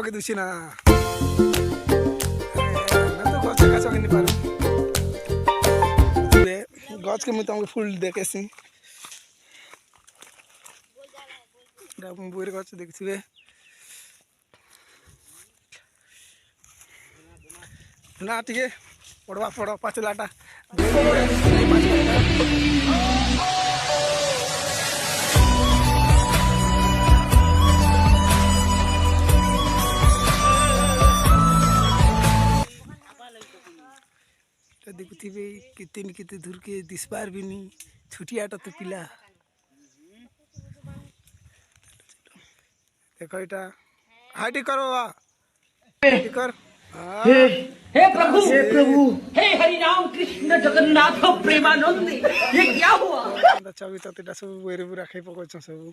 पके दूसी ना ना तो गछ काच के नहीं पार गछ के मुझे तुमको फुल देखे सी बुर गछ देखिए ना टे पड़वा पड़ पाचलाटा देखुवे केते दूर के दिसबार भी नहीं छुटियाटा तो पिला देखो इटा हाइटी करो कर हे प्रभु हे हरि राम कृष्ण जगन्नाथ प्रेमानंद ये क्या हुआ सब वेरे बुरा खाई पकड़ सब